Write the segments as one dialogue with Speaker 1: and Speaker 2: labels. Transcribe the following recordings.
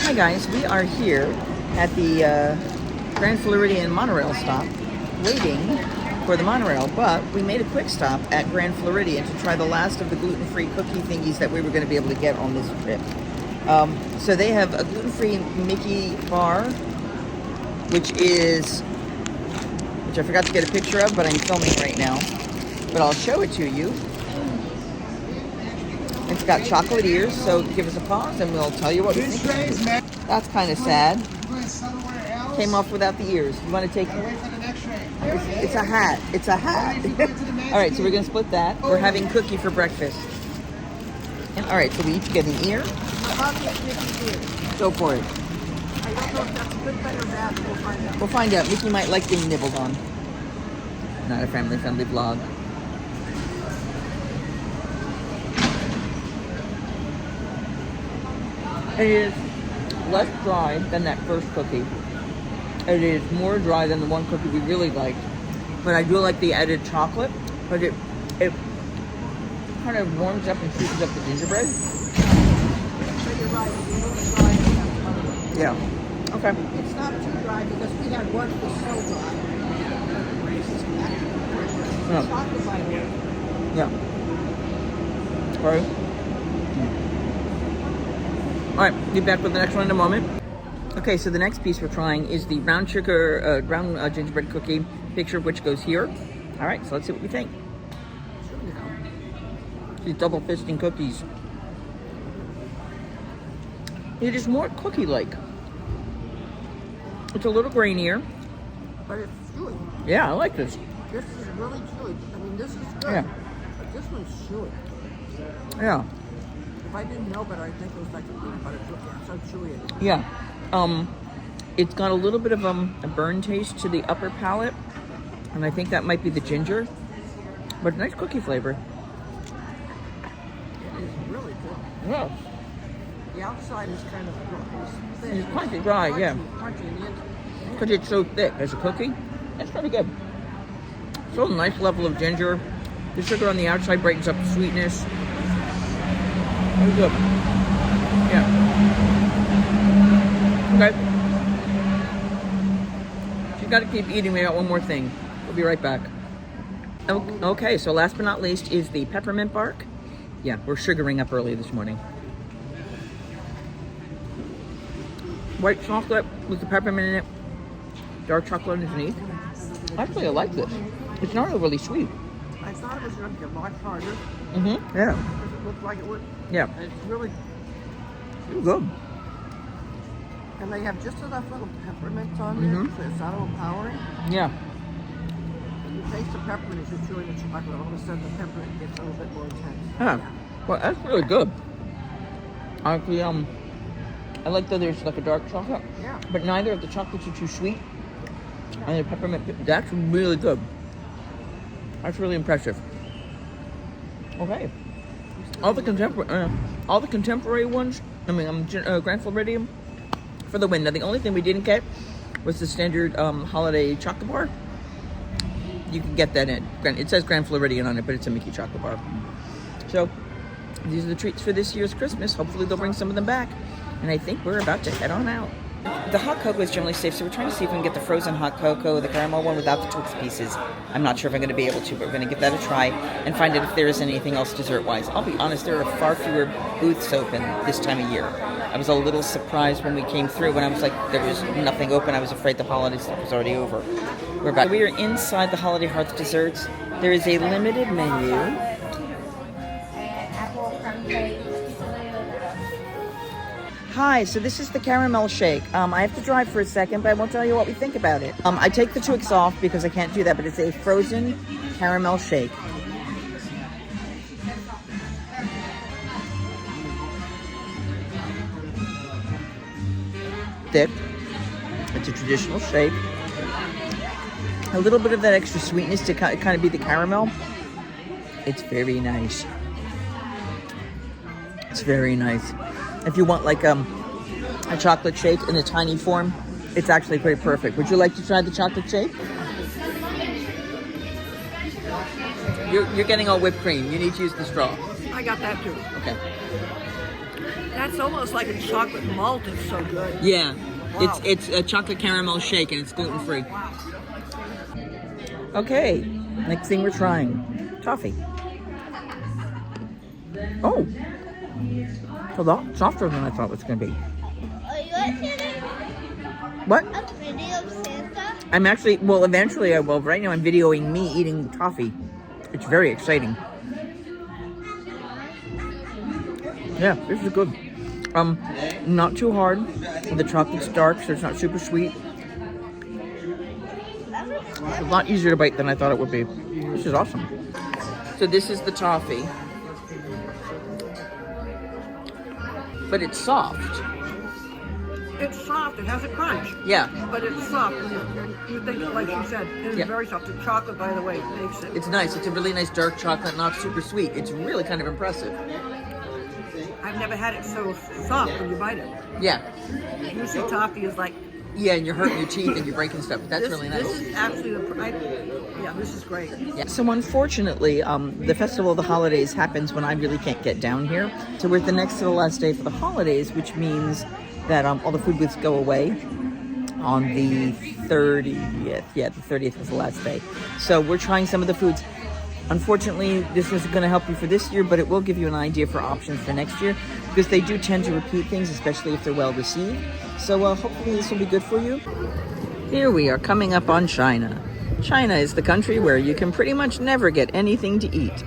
Speaker 1: Hi guys, we are here at the Grand Floridian monorail stop waiting for the monorail, but we made a quick stop at Grand Floridian to try the last of the gluten-free cookie thingies that we were going to be able to get on this trip. So they have a gluten-free Mickey bar, which I forgot to get a picture of, but I'm filming right now. But I'll show it to you. It's got chocolate ears, so give us a pause and we'll tell you what we think. That's kind of sad. Came off without the ears. You want to take it? It's a hat. It's a hat. All right, so we're going to split that. We're having cookie for breakfast. And all right, so we each get an ear. Go for it.
Speaker 2: I don't know if that's good, bad, or bad. We'll find out.
Speaker 1: We'll find out. Mickey might like being nibbled on. Not a family-friendly vlog. It is less dry than that first cookie. It is more dry than the one cookie we really liked. But I do like the added chocolate. But it kind of warms up and sweetens up the gingerbread.
Speaker 2: But you're right. It's a little dry.
Speaker 1: Yeah. Okay.
Speaker 2: It's not too dry because we had one that was so dry.
Speaker 1: Yeah.
Speaker 2: Chocolate by here.
Speaker 1: Yeah. Sorry. All right, be back with the next one in a moment. Okay, so the next piece we're trying is the brown sugar, brown gingerbread cookie, picture of which goes here. All right, so let's see what we think. These double fisting cookies. It is more cookie-like. It's a little grainier.
Speaker 2: But it's chewy.
Speaker 1: Yeah, I like this.
Speaker 2: This is really chewy. I mean, this is good.
Speaker 1: Yeah.
Speaker 2: But this one's chewy.
Speaker 1: Yeah.
Speaker 2: If I didn't know better, I'd think it was like a peanut butter cookie. It's so chewy it is.
Speaker 1: Yeah. It's got a little bit of a burn taste to the upper palate, and I think that might be the ginger, but nice cookie flavor.
Speaker 2: It is really good.
Speaker 1: Yeah.
Speaker 2: The outside is kind of thin.
Speaker 1: It's crunchy, dry, yeah.
Speaker 2: Crunchy and the inside.
Speaker 1: Because it's so thick as a cookie, it's pretty good. So nice level of ginger. The sugar on the outside brightens up the sweetness. Very good. Yeah. Okay. She's got to keep eating. We got one more thing. We'll be right back. Okay, so last but not least is the peppermint bark. Yeah, we're sugaring up early this morning. White chocolate with the peppermint in it. Dark chocolate underneath. Actually, I like this. It's not overly sweet.
Speaker 2: I thought it was going to be a lot harder.
Speaker 1: Mm-hmm. Yeah.
Speaker 2: Because it looked like it would.
Speaker 1: Yeah.
Speaker 2: And it's really
Speaker 1: Good.
Speaker 2: And they have just enough little peppermint on there, so it's not overpowering.
Speaker 1: Yeah.
Speaker 2: You taste the peppermint as you're chewing the chocolate. All of a sudden, the peppermint gets a little bit more intense.
Speaker 1: Yeah. Well, that's really good. Actually, I like that there's like a dark chocolate.
Speaker 2: Yeah.
Speaker 1: But neither of the chocolates are too sweet. And the peppermint, that's really good. That's really impressive. Okay. All the contemporary ones. I mean, Grand Floridian for the win. Now, the only thing we didn't get was the standard holiday chocolate bar. You can get that in. It says Grand Floridian on it, but it's a Mickey chocolate bar. So these are the treats for this year's Christmas. Hopefully they'll bring some of them back. And I think we're about to head on out. The hot cocoa is generally safe, so we're trying to see if we can get the frozen hot cocoa, the caramel one without the Twix pieces. I'm not sure if I'm going to be able to, but we're going to give that a try and find out if there is anything else dessert-wise. I'll be honest, there are far fewer booths open this time of year. I was a little surprised when we came through, when I was like, there was nothing open. I was afraid the holiday stuff was already over. We're back. We are inside the Holiday Hearth Desserts. There is a limited menu. Hi, so this is the caramel shake. I have to drive for a second, but I won't tell you what we think about it. I take the Twix off because I can't do that, but it's a frozen caramel shake. Thick. It's a traditional shake. A little bit of that extra sweetness to kind of be the caramel. It's very nice. It's very nice. If you want like a chocolate shake in a tiny form, it's actually pretty perfect. Would you like to try the chocolate shake? You're getting all whipped cream. You need to use the straw.
Speaker 2: I got that too.
Speaker 1: Okay.
Speaker 2: That's almost like a chocolate malt. It's so good.
Speaker 1: Yeah,
Speaker 2: Wow.
Speaker 1: it's a chocolate caramel shake and it's gluten-free. Okay, next thing we're trying, toffee. Oh, a lot softer than I thought it was going to be.
Speaker 3: Are you watching
Speaker 1: What?
Speaker 3: a video of Santa?
Speaker 1: I'm actually, well, eventually I will. Right now I'm videoing me eating toffee. It's very exciting. Yeah, this is good. Not too hard. The chocolate's dark, so it's not super sweet. It's a lot easier to bite than I thought it would be. This is awesome. So this is the toffee. But it's soft.
Speaker 2: It's soft. It has a crunch.
Speaker 1: Yeah.
Speaker 2: But it's soft. You think, like you said, it's
Speaker 1: Yeah.
Speaker 2: very soft. The chocolate, by the way, makes it.
Speaker 1: It's nice. It's a really nice dark chocolate, not super sweet. It's really kind of impressive.
Speaker 2: I've never had it so soft when you bite it.
Speaker 1: Yeah.
Speaker 2: Usually toffee is like,
Speaker 1: Yeah, and you're hurting your teeth and you're breaking stuff. But that's really nice.
Speaker 2: This is actually yeah, this is great.
Speaker 1: Yeah. So unfortunately, the Festival of the Holidays happens when I really can't get down here. So we're at the next to the last day for the holidays, which means that all the food booths go away on the 30th. Yeah, the 30th was the last day. So we're trying some of the foods. Unfortunately, this isn't going to help you for this year, but it will give you an idea for options for next year, because they do tend to repeat things, especially if they're well received. So hopefully this will be good for you. Here we are coming up on China. China is the country where you can pretty much never get anything to eat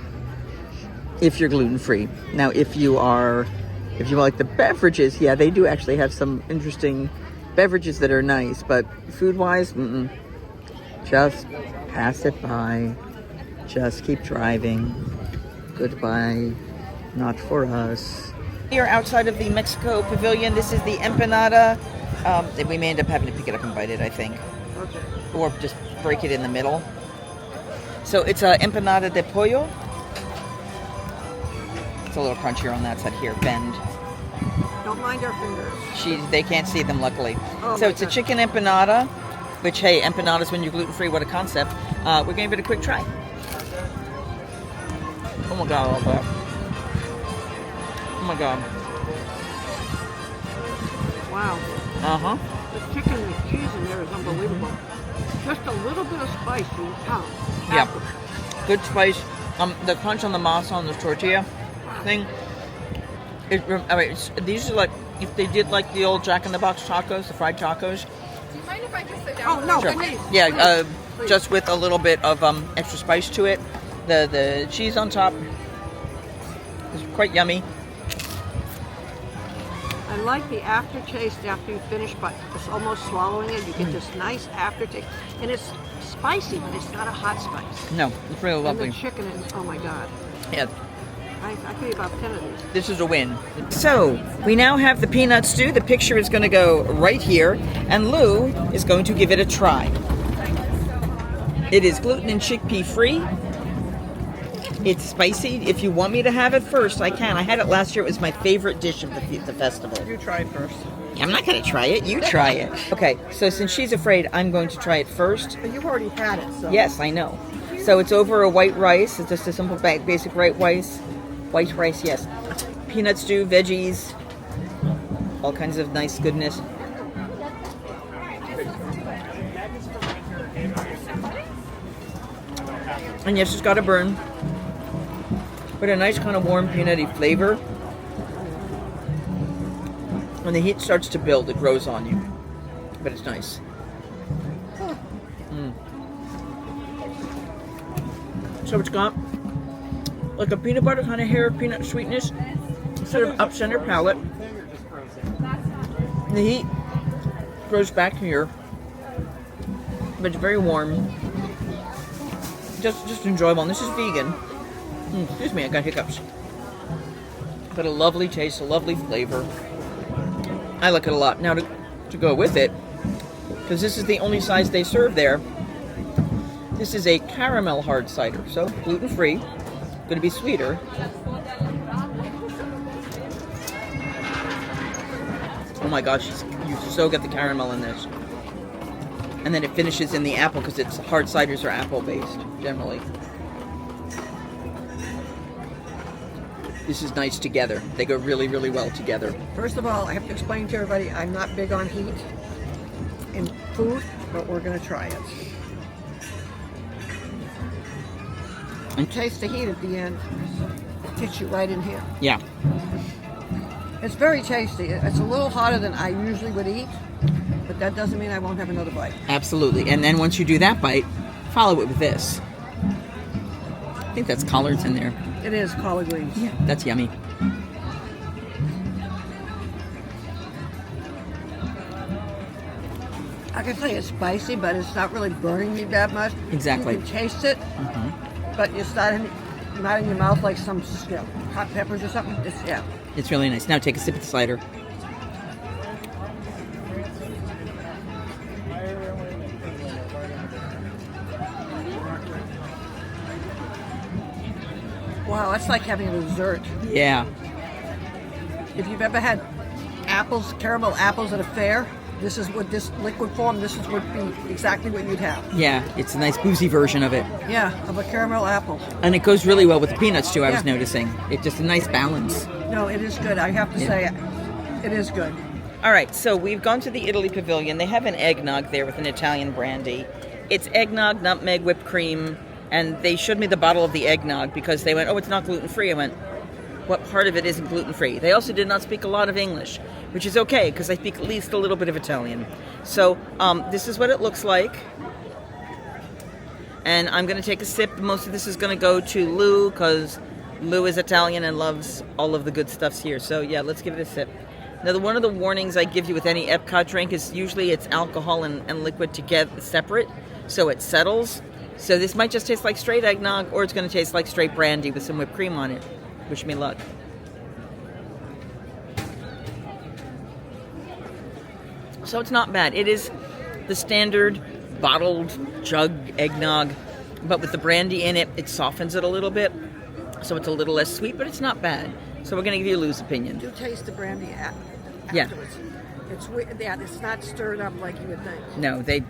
Speaker 1: if you're gluten-free. Now, if you like the beverages, yeah, they do actually have some interesting beverages that are nice, but food-wise, just pass it by. Just keep driving. Goodbye. Not for us. We are outside of the Mexico Pavilion. This is the empanada. We may end up having to pick it up and bite it, I think.
Speaker 2: Okay.
Speaker 1: Or just break it in the middle. So it's a empanada de pollo. It's a little crunchier on that side here. Bend.
Speaker 2: Don't mind our fingers.
Speaker 1: They can't see them, luckily.
Speaker 2: Oh
Speaker 1: So
Speaker 2: my
Speaker 1: it's a
Speaker 2: God.
Speaker 1: chicken empanada, which, hey, empanadas when you're gluten-free, what a concept. We're going to give it a quick try. Oh my God, I love that. Oh my God.
Speaker 2: Wow.
Speaker 1: Uh-huh.
Speaker 2: The chicken with cheese in there is unbelievable. Just a little bit of spice in town.
Speaker 1: Yeah. Good spice. The crunch on the masa on the tortilla thing. These are like, if they did like the old Jack in the Box tacos, the fried tacos.
Speaker 4: Do you mind if I just sit down?
Speaker 2: Oh, no,
Speaker 1: Sure.
Speaker 2: please.
Speaker 1: Yeah,
Speaker 2: Please.
Speaker 1: just with a little bit of extra spice to it. The cheese on top is quite yummy.
Speaker 2: I like the aftertaste after you finish, but it's almost swallowing it. You get this nice aftertaste. And it's spicy, but it's not a hot spice.
Speaker 1: No, it's really lovely.
Speaker 2: And the chicken is, oh my God.
Speaker 1: Yeah,
Speaker 2: I could eat about 10 of these.
Speaker 1: this is a win. So, we now have the peanut stew. The picture is going to go right here, and Lou is going to give it a try. It is gluten and chickpea free. It's spicy. If you want me to have it first, I can. I had it last year. It was my favorite dish of the festival.
Speaker 2: You try it first.
Speaker 1: I'm not going to try it. You try it. Okay, so since she's afraid, I'm going to try it first.
Speaker 2: But you've already had it, so.
Speaker 1: Yes, I know. So it's over a white rice. It's just a simple basic white rice. White rice, yes. Peanut stew, veggies, all kinds of nice goodness. And yes, it's got a burn, but a nice kind of warm peanutty flavor. When the heat starts to build, it grows on you, but it's nice. So it's got like a peanut butter kind of hair of peanut sweetness, sort of up center palate. The heat grows back here, but it's very warm. Just enjoyable. And this is vegan. Excuse me, I got hiccups. But a lovely taste, a lovely flavor. I like it a lot. Now to go with it, because this is the only size they serve there, this is a caramel hard cider, so gluten-free, going to be sweeter. Oh my gosh, you so get the caramel in this. And then it finishes in the apple, because it's hard ciders are apple-based, generally. this is nice together. They go really, really well together.
Speaker 2: First of all, I have to explain to everybody I'm not big on heat in food, but we're going to try it. And taste the heat at the end. It hits you right in here.
Speaker 1: Yeah.
Speaker 2: It's very tasty. It's a little hotter than I usually would eat, but that doesn't mean I won't have another bite.
Speaker 1: Absolutely. And then once you do that bite, follow it with this. I think that's collards in there.
Speaker 2: It is collard greens.
Speaker 1: Yeah, that's yummy.
Speaker 2: I can say it's spicy, but it's not really burning me that much.
Speaker 1: Exactly.
Speaker 2: You can taste it, but it's not in your mouth like some hot peppers or something.
Speaker 1: It's really nice. Now take a sip of the cider.
Speaker 2: Wow, that's like having a dessert.
Speaker 1: Yeah.
Speaker 2: If you've ever had apples, caramel apples at a fair, this is what this liquid form, this would be exactly what you'd have.
Speaker 1: Yeah, it's a nice boozy version of it.
Speaker 2: Yeah, of a caramel apple.
Speaker 1: And it goes really well with the peanuts too, I was noticing. It's just a nice balance.
Speaker 2: No, it is good. I have to say, it is good.
Speaker 1: All right, so we've gone to the Italy Pavilion. They have an eggnog there with an Italian brandy. It's eggnog, nutmeg, whipped cream, and they showed me the bottle of the eggnog because they went, oh, it's not gluten-free. I went, what part of it isn't gluten-free? They also did not speak a lot of English, which is okay because I speak at least a little bit of Italian. So this is what it looks like. And I'm going to take a sip. Most of this is going to go to Lu because Lu is Italian and loves all of the good stuffs here. So yeah, let's give it a sip. Now, one of the warnings I give you with any Epcot drink is usually it's alcohol and liquid together separate, so it settles. So this might just taste like straight eggnog, or it's going to taste like straight brandy with some whipped cream on it. Wish me luck. So it's not bad. It is the standard bottled jug eggnog, but with the brandy in it, it softens it a little bit. So it's a little less sweet, but it's not bad. So we're going to give you Lu's opinion.
Speaker 2: Do taste the brandy afterwards.
Speaker 1: Yeah.
Speaker 2: It's not stirred up like you would think.
Speaker 1: No, they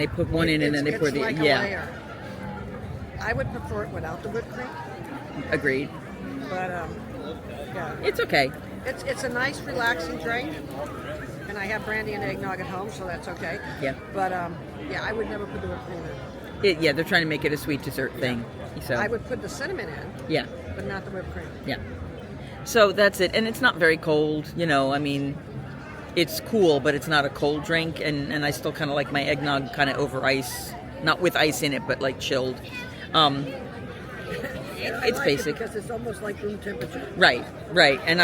Speaker 1: put one in and then they pour the
Speaker 2: like a layer. I would prefer it without the whipped cream.
Speaker 1: Agreed.
Speaker 2: But yeah,
Speaker 1: It's okay.
Speaker 2: it's a nice relaxing drink, and I have brandy and eggnog at home, so that's okay.
Speaker 1: Yeah.
Speaker 2: But yeah, I would never put the whipped cream in.
Speaker 1: Yeah, they're trying to make it a sweet dessert thing. So
Speaker 2: I would put the cinnamon in.
Speaker 1: Yeah.
Speaker 2: But not the whipped cream.
Speaker 1: Yeah. So that's it, and it's not very cold. I mean, it's cool, but it's not a cold drink, and I still kind of like my eggnog kind of over ice, not with ice in it, but like chilled. It's
Speaker 2: like
Speaker 1: basic
Speaker 2: because it's almost like room temperature.
Speaker 1: Right. And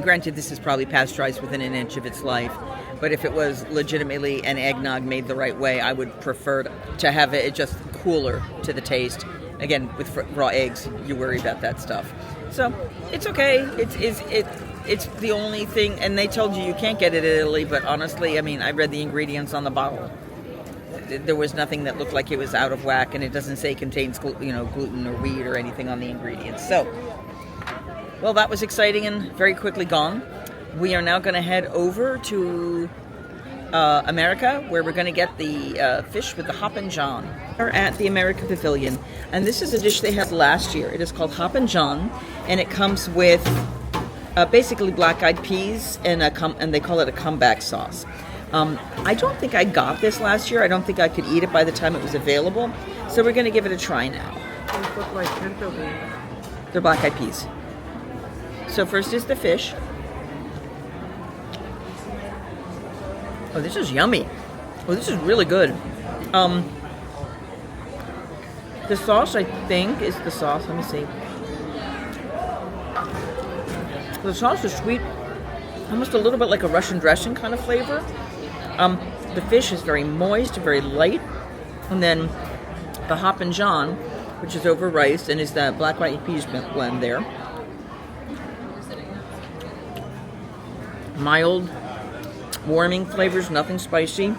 Speaker 1: granted, this is probably pasteurized within an inch of its life, but if it was legitimately an eggnog made the right way, I would prefer to have it just cooler to the taste. Again, with raw eggs, you worry about that stuff. So it's okay. It's the only thing, and they told you can't get it in Italy, but honestly, I mean, I read the ingredients on the bottle. There was nothing that looked like it was out of whack, and it doesn't say contains gluten or wheat or anything on the ingredients. So, well, that was exciting and very quickly gone. We are now going to head over to America, where we're going to get the fish with the Hoppin' John. We're at the America Pavilion, and this is a dish they had last year. It is called Hoppin' John, and it comes with basically black-eyed peas and they call it a comeback sauce. I don't think I got this last year. I don't think I could eat it by the time it was available. So we're going to give it a try now.
Speaker 2: These look like pinto beans.
Speaker 1: They're black-eyed peas. So first is the fish. Oh, this is yummy. Oh, this is really good. The sauce, I think, is the sauce. Let me see. The sauce is sweet. Almost a little bit like a Russian dressing kind of flavor. The fish is very moist, very light. And then the Hoppin' John, which is over rice and is that black-eyed peas blend there. Mild, warming flavors, nothing spicy.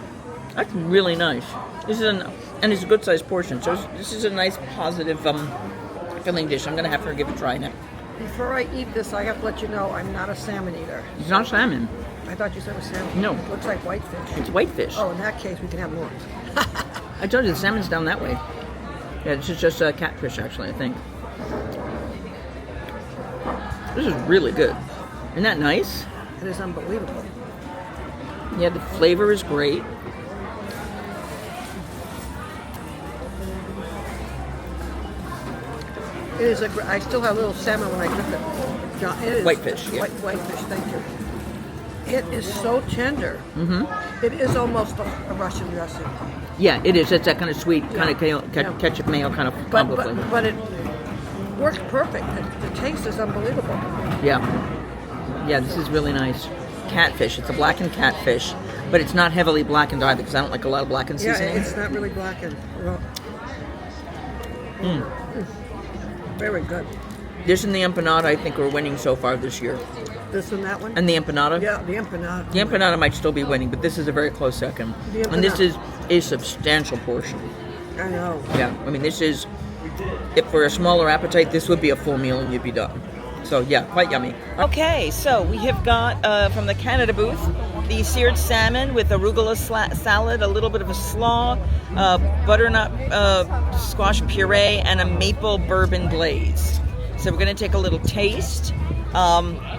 Speaker 1: That's really nice. And it's a good-sized portion. So this is a nice, positive, filling dish. I'm going to have to give it a try now.
Speaker 2: Before I eat this, I have to let you know I'm not a salmon eater.
Speaker 1: It's not salmon.
Speaker 2: I thought you said it was salmon.
Speaker 1: No.
Speaker 2: Looks like whitefish.
Speaker 1: It's whitefish.
Speaker 2: Oh, in that case, we can have more.
Speaker 1: I told you the salmon's down that way. Yeah, this is just catfish, actually, I think. This is really good. Isn't that nice?
Speaker 2: It is unbelievable.
Speaker 1: Yeah, the flavor is great.
Speaker 2: It is I still have a little salmon when I cook it. John, it is
Speaker 1: Whitefish, yeah.
Speaker 2: Whitefish, thank you. It is so tender.
Speaker 1: Mm-hmm.
Speaker 2: It is almost a Russian dressing.
Speaker 1: Yeah, it is. It's that kind of sweet, kind of
Speaker 2: Yeah.
Speaker 1: ketchup mayo kind of
Speaker 2: But,
Speaker 1: combo flavor.
Speaker 2: but it works perfect. The taste is unbelievable.
Speaker 1: Yeah. Yeah, this is really nice. Catfish. It's a blackened catfish, but it's not heavily blackened either because I don't like a lot of blackened
Speaker 2: Yeah,
Speaker 1: seasoning.
Speaker 2: it's not really blackened. Well, very good.
Speaker 1: This and the empanada, I think, are winning so far this year.
Speaker 2: This and that one?
Speaker 1: And the empanada?
Speaker 2: Yeah, the empanada.
Speaker 1: The empanada might still be winning, but this is a very close second.
Speaker 2: The
Speaker 1: And this
Speaker 2: empanada.
Speaker 1: is a substantial portion.
Speaker 2: I know.
Speaker 1: Yeah, I mean, this is, if for a smaller appetite, this would be a full meal and you'd be done. So, yeah, quite yummy. Okay, so we have got, from the Canada booth, the seared salmon with arugula salad, a little bit of a slaw, butternut squash puree, and a maple bourbon glaze. So we're going to take a little taste.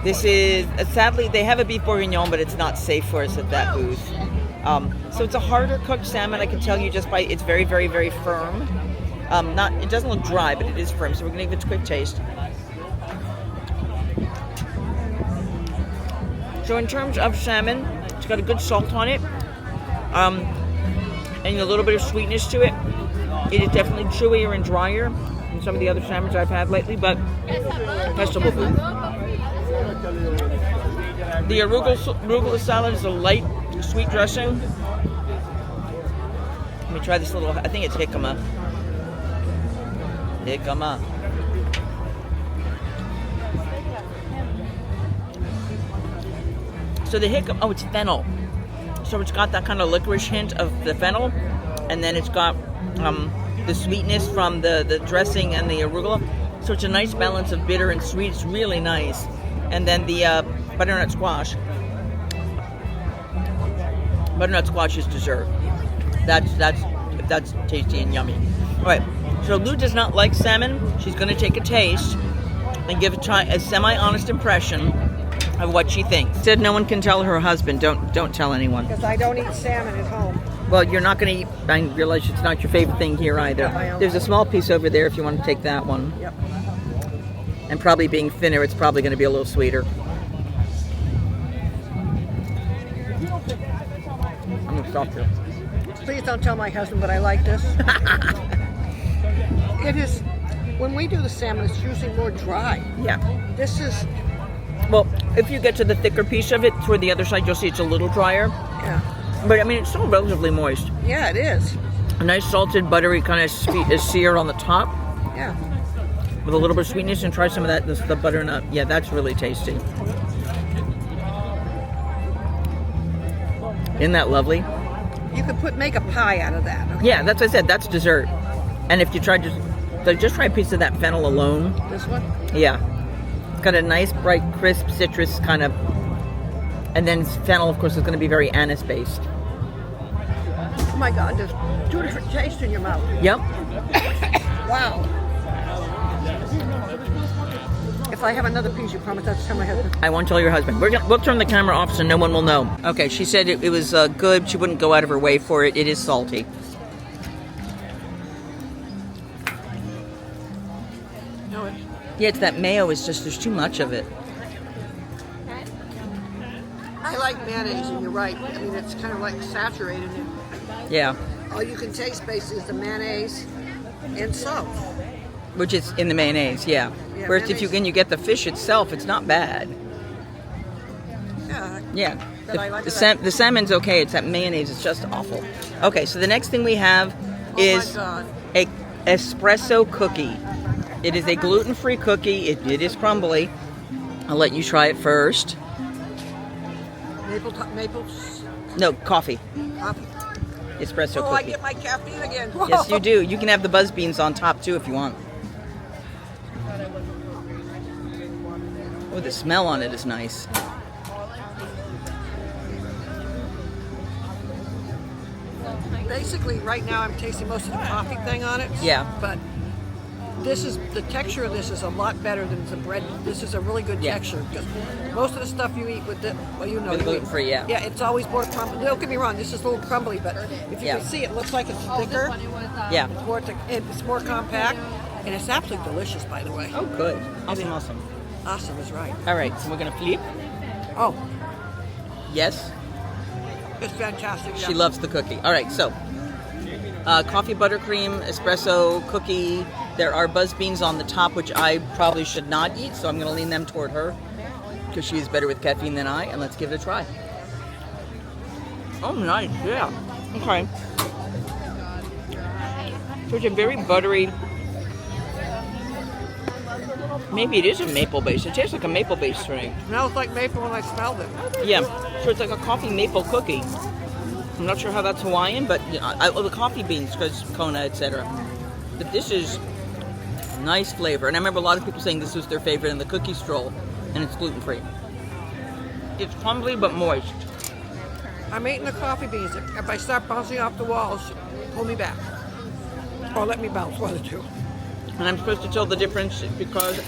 Speaker 1: This is, sadly, they have a beef bourguignon, but it's not safe for us at that booth. So it's a harder cooked salmon, I can tell you just by, it's very, very, very firm. It doesn't look dry, but it is firm. So we're going to give it a quick taste. So in terms of salmon, it's got a good salt on it, and a little bit of sweetness to it. It is definitely chewier and drier than some of the other salmons I've had lately, but festival food. The arugula salad is a light, sweet dressing. Let me try this little, I think it's jicama. Jicama. So the jicama, it's fennel. So it's got that kind of licorice hint of the fennel, and then it's got the sweetness from the dressing and the arugula. So it's a nice balance of bitter and sweet. It's really nice. And then the butternut squash. Butternut squash is dessert. That's tasty and yummy. All right. So Lu does not like salmon. She's going to take a taste and give a semi-honest impression of what she thinks. Said no one can tell her husband. Don't tell anyone.
Speaker 2: Because I don't eat salmon at home.
Speaker 1: Well, you're not going to eat. I realize it's not your favorite thing here either. There's a small piece over there if you want to take that one.
Speaker 2: Yep.
Speaker 1: And probably being thinner, it's probably going to be a little sweeter. I'm going to stop here.
Speaker 2: Please don't tell my husband, but I like this. It is, when we do the salmon, it's usually more dry.
Speaker 1: Yeah.
Speaker 2: This is,
Speaker 1: Well, if you get to the thicker piece of it, toward the other side, you'll see it's a little drier.
Speaker 2: yeah.
Speaker 1: But I mean, it's still relatively moist.
Speaker 2: Yeah, it is.
Speaker 1: A nice salted, buttery kind of sear on the top
Speaker 2: Yeah.
Speaker 1: with a little bit of sweetness, and try some of that, the butternut. Yeah, that's really tasty. Isn't that lovely?
Speaker 2: You could make a pie out of that. Okay?
Speaker 1: Yeah, that's what I said. That's dessert. And if you try just try a piece of that fennel alone.
Speaker 2: This one?
Speaker 1: Yeah. It's got a nice, bright, crisp citrus kind of, and then fennel, of course, is going to be very anise based.
Speaker 2: Oh my God, there's two different tastes in your mouth.
Speaker 1: Yep.
Speaker 2: Wow. If I have another piece, you promise not to tell my husband?
Speaker 1: I won't tell your husband. We'll turn the camera off so no one will know. Okay, she said it was good. She wouldn't go out of her way for it. It is salty.
Speaker 2: No, it's...
Speaker 1: Yeah, it's that mayo. It's just, there's too much of it.
Speaker 2: I like mayonnaise, and you're right. I mean, it's kind of like saturated.
Speaker 1: Yeah.
Speaker 2: All you can taste basically is the mayonnaise and salt.
Speaker 1: Which is in the mayonnaise, yeah.
Speaker 2: Yeah,
Speaker 1: Whereas if you get the fish itself, it's not bad.
Speaker 2: Yeah.
Speaker 1: Yeah.
Speaker 2: But I like
Speaker 1: The
Speaker 2: that.
Speaker 1: salmon's okay. It's that mayonnaise. It's just awful. Okay, so the next thing we have
Speaker 2: Oh
Speaker 1: is
Speaker 2: my God.
Speaker 1: a espresso cookie. It is a gluten-free cookie. It is crumbly. I'll let you try it first.
Speaker 2: Maple
Speaker 1: No, coffee.
Speaker 2: coffee.
Speaker 1: Espresso
Speaker 2: Oh, I
Speaker 1: cookie.
Speaker 2: get my caffeine again.
Speaker 1: Yes, you do. You can have the buzz beans on top too if you want. Oh, the smell on it is nice.
Speaker 2: Basically, right now I'm tasting most of the coffee thing on it.
Speaker 1: Yeah.
Speaker 2: But this is the texture of this is a lot better than the bread. This is a really good
Speaker 1: Yeah.
Speaker 2: texture because most of the stuff you eat with the you know
Speaker 1: With
Speaker 2: you
Speaker 1: gluten
Speaker 2: eat-
Speaker 1: free, yeah.
Speaker 2: Yeah, it's always more crumbly. Don't get me wrong, this is a little crumbly, but if you
Speaker 1: Yeah.
Speaker 2: can see, it looks like it's thicker.
Speaker 1: Yeah.
Speaker 2: It's more compact, and it's absolutely delicious. By the way,
Speaker 1: Oh, good. Awesome, awesome.
Speaker 2: awesome is right.
Speaker 1: All right, so we're gonna flip.
Speaker 2: Oh,
Speaker 1: Yes,
Speaker 2: it's fantastic.
Speaker 1: she
Speaker 2: yeah.
Speaker 1: loves the cookie. All right, so coffee buttercream, espresso, cookie. There are buzz beans on the top, which I probably should not eat, so I'm gonna lean them toward her because she is better with caffeine than I. And let's give it a try. Oh, nice. Yeah. Okay. So it's a very buttery. Maybe it is a maple base. It tastes like a maple base to me.
Speaker 2: Smells like maple when I smelled it.
Speaker 1: Yeah, so it's like a coffee maple cookie. I'm not sure how that's Hawaiian, but you know, the coffee beans, because Kona, etc. But this is nice flavor. And I remember a lot of people saying this was their favorite in the cookie stroll, and it's gluten-free. It's crumbly but moist.
Speaker 2: I'm eating the coffee beans. If I start bouncing off the walls, pull me back. Or let me bounce, one or two.
Speaker 1: And I'm supposed to tell the difference because...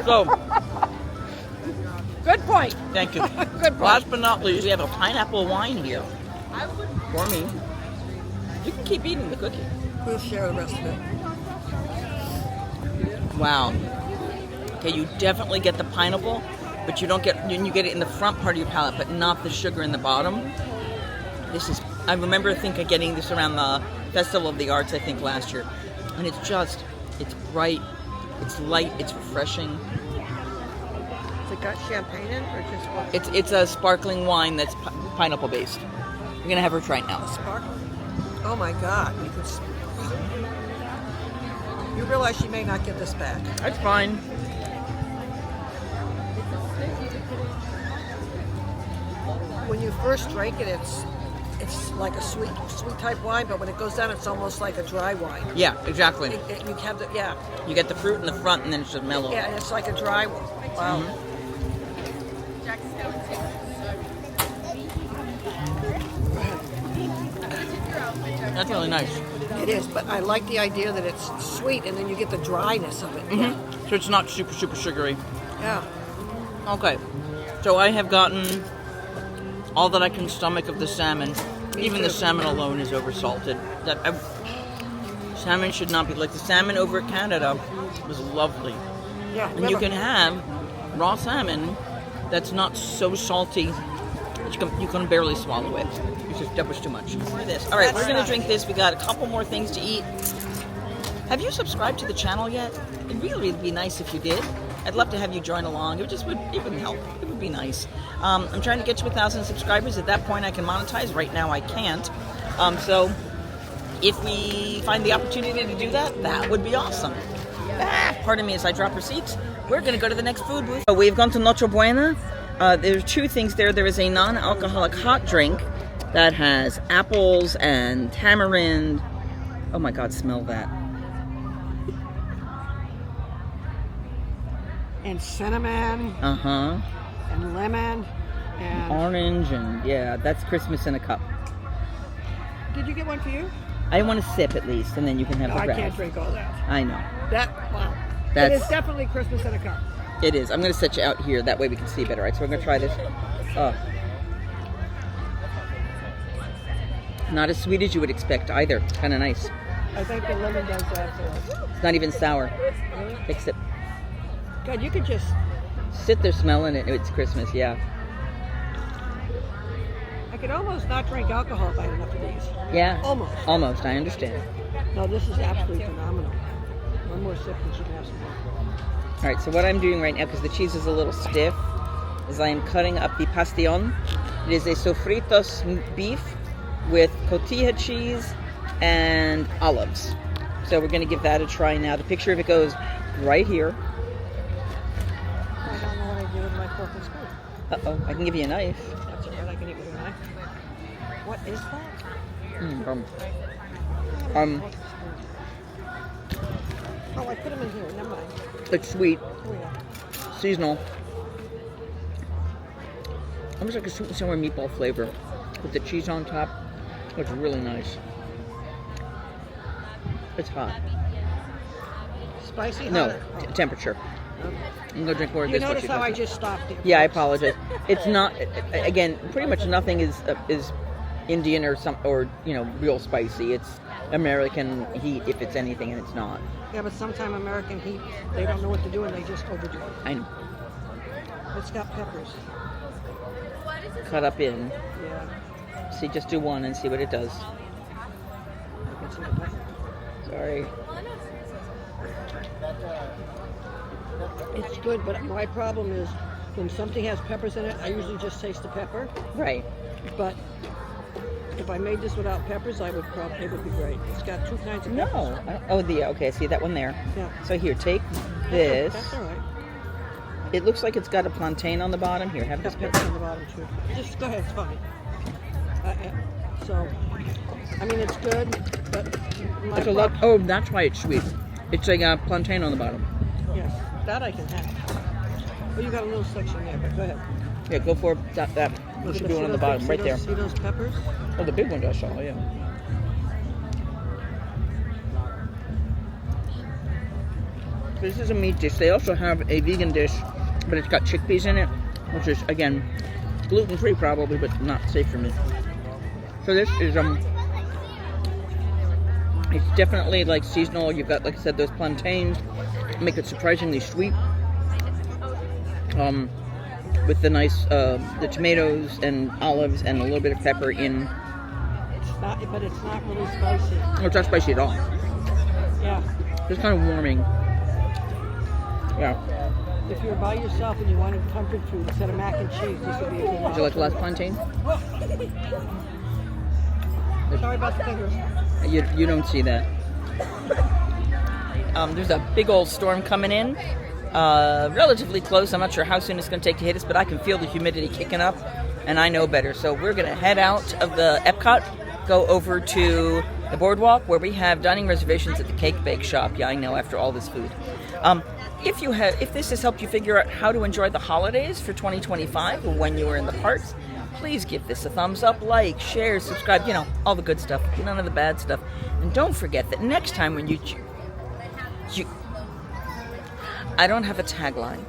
Speaker 1: So,
Speaker 2: Good point.
Speaker 1: thank you.
Speaker 2: Good point.
Speaker 1: Last but not least, we have a pineapple wine here for me. You can keep eating the cookie.
Speaker 2: We'll share the rest of it.
Speaker 1: Wow. Okay, you definitely get the pineapple, but you don't get you get it in the front part of your palate, but not the sugar in the bottom. This is I remember getting this around the Festival of the Arts, I think last year. And it's bright, it's light, it's refreshing.
Speaker 2: Has it got champagne in or just what?
Speaker 1: It's a sparkling wine that's pineapple based. We're gonna have her try it now.
Speaker 2: Spark? Oh my God. You realize she may not get this back.
Speaker 1: That's fine.
Speaker 2: When you first drink it, it's like a sweet type wine, but when it goes down, it's almost like a dry wine.
Speaker 1: Yeah, exactly.
Speaker 2: You have the
Speaker 1: You get the fruit in the front and then it's just mellow.
Speaker 2: yeah, and it's like a dry one. Wow.
Speaker 1: That's really nice.
Speaker 2: It is, but I like the idea that it's sweet, and then you get the dryness of it.
Speaker 1: So it's not super, super sugary.
Speaker 2: Yeah.
Speaker 1: Okay, so I have gotten all that I can stomach of the salmon. Even the salmon alone is oversalted. Salmon should not be like the salmon over at Canada was lovely,
Speaker 2: Yeah.
Speaker 1: and you can have raw salmon that's not so salty that you can barely swallow it. That was too much. All right, we're gonna drink this. We got a couple more things to eat. Have you subscribed to the channel yet? It really would be nice if you did. I'd love to have you join along. It would help. It would be nice. I'm trying to get to 1,000 subscribers. At that point, I can monetize. Right now, I can't. So if we find the opportunity to do that, that would be awesome. Pardon me as I drop receipts. We're going to go to the next food booth. So we've gone to Noche Buena. There's two things there. There is a non-alcoholic hot drink that has apples and tamarind. Oh my God, smell that.
Speaker 2: And cinnamon
Speaker 1: Uh-huh.
Speaker 2: and lemon and.
Speaker 1: Orange and yeah, that's Christmas in a cup.
Speaker 2: Did you get one for you?
Speaker 1: I want to sip at least, and then you can have
Speaker 2: No,
Speaker 1: the
Speaker 2: I
Speaker 1: rest.
Speaker 2: can't drink all that.
Speaker 1: I know.
Speaker 2: Wow. It
Speaker 1: That's-
Speaker 2: is definitely Christmas in a cup.
Speaker 1: It is. I'm going to set you out here. That way we can see better. All right, so we're going to try this. Oh. Not as sweet as you would expect either. Kind of nice.
Speaker 2: I think the lemon does that for us.
Speaker 1: It's not even sour. Fix it.
Speaker 2: God, you could just.
Speaker 1: Sit there smelling it. It's Christmas, yeah.
Speaker 2: I could almost not drink alcohol if I had enough of these.
Speaker 1: Yeah.
Speaker 2: Almost.
Speaker 1: Almost, I understand.
Speaker 2: No, this is absolutely phenomenal. One more sip and she can have some more.
Speaker 1: All right, so what I'm doing right now, because the cheese is a little stiff, is I am cutting up the pastion. It is a sofritos beef with cotija cheese and olives. So we're going to give that a try now. The picture of it goes right here.
Speaker 2: I don't know what I do with my fork and spoon.
Speaker 1: Uh-oh, I can give you a knife.
Speaker 2: That's all right, I can eat with a knife. What is that? Oh, I put them in here. Never mind.
Speaker 1: It's sweet,
Speaker 2: Here we go.
Speaker 1: seasonal. Almost like a sweet and sour meatball flavor with the cheese on top. It's really nice. It's hot.
Speaker 2: Spicy?
Speaker 1: No,
Speaker 2: Hot? Oh.
Speaker 1: temperature.
Speaker 2: Okay.
Speaker 1: I'm gonna drink more of
Speaker 2: You
Speaker 1: this.
Speaker 2: notice how I just stopped it?
Speaker 1: Yeah, I apologize. It's not. Again, pretty much nothing is Indian or real spicy. It's American heat if it's anything, and it's not.
Speaker 2: Yeah, but sometimes American heat, they don't know what to do and they just overdo it.
Speaker 1: I know.
Speaker 2: It's got peppers.
Speaker 1: Cut up in.
Speaker 2: Yeah.
Speaker 1: See, just do one and see what it does.
Speaker 2: I can see the pepper.
Speaker 1: Sorry.
Speaker 2: It's good, but my problem is when something has peppers in it, I usually just taste the pepper.
Speaker 1: Right.
Speaker 2: But if I made this without peppers, it would be great. It's got two kinds of peppers.
Speaker 1: No. Oh, okay. See that one there.
Speaker 2: Yeah.
Speaker 1: So here, take this.
Speaker 2: That's all right.
Speaker 1: It looks like it's got a plantain on the bottom. Here, have this
Speaker 2: Got
Speaker 1: pepper.
Speaker 2: peppers on the bottom too. Just go ahead, it's fine. So, I mean, it's good, but my
Speaker 1: It's a lot. Oh, that's why it's sweet. It's like a plantain on the bottom.
Speaker 2: Yes, that I can have. Oh, you got a little section there, but go ahead.
Speaker 1: Yeah, go for that. There should be one on the bottom, right there.
Speaker 2: See those peppers?
Speaker 1: Oh, the big one I saw, yeah. This is a meat dish. They also have a vegan dish, but it's got chickpeas in it, which is, again, gluten-free probably, but not safe for me. So this is, it's definitely like seasonal. You've got, like I said, those plantains, make it surprisingly sweet. With the nice, the tomatoes and olives and a little bit of pepper in.
Speaker 2: But it's not really spicy.
Speaker 1: Oh, it's not spicy at all.
Speaker 2: Yeah.
Speaker 1: It's kind of warming. Yeah.
Speaker 2: If you're by yourself and you wanted comfort food instead of mac and cheese, this would be a good
Speaker 1: Would you like a last plantain?
Speaker 2: Sorry about the fingers.
Speaker 1: You don't see that. There's a big old storm coming in. Relatively close. I'm not sure how soon it's going to take to hit us, but I can feel the humidity kicking up, and I know better. So we're going to head out of the Epcot, go over to the boardwalk where we have dining reservations at the Cake Bake Shop. Yeah, I know, after all this food. If this has helped you figure out how to enjoy the holidays for 2025 or when you are in the parks, please give this a thumbs up, like, share, subscribe, all the good stuff, none of the bad stuff. And don't forget that next time when you I don't have a tagline.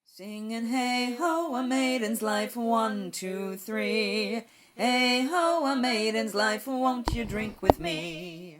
Speaker 1: Singing hey ho, a maiden's life, 1, 2, 3. Hey ho, a maiden's life, won't you drink with me?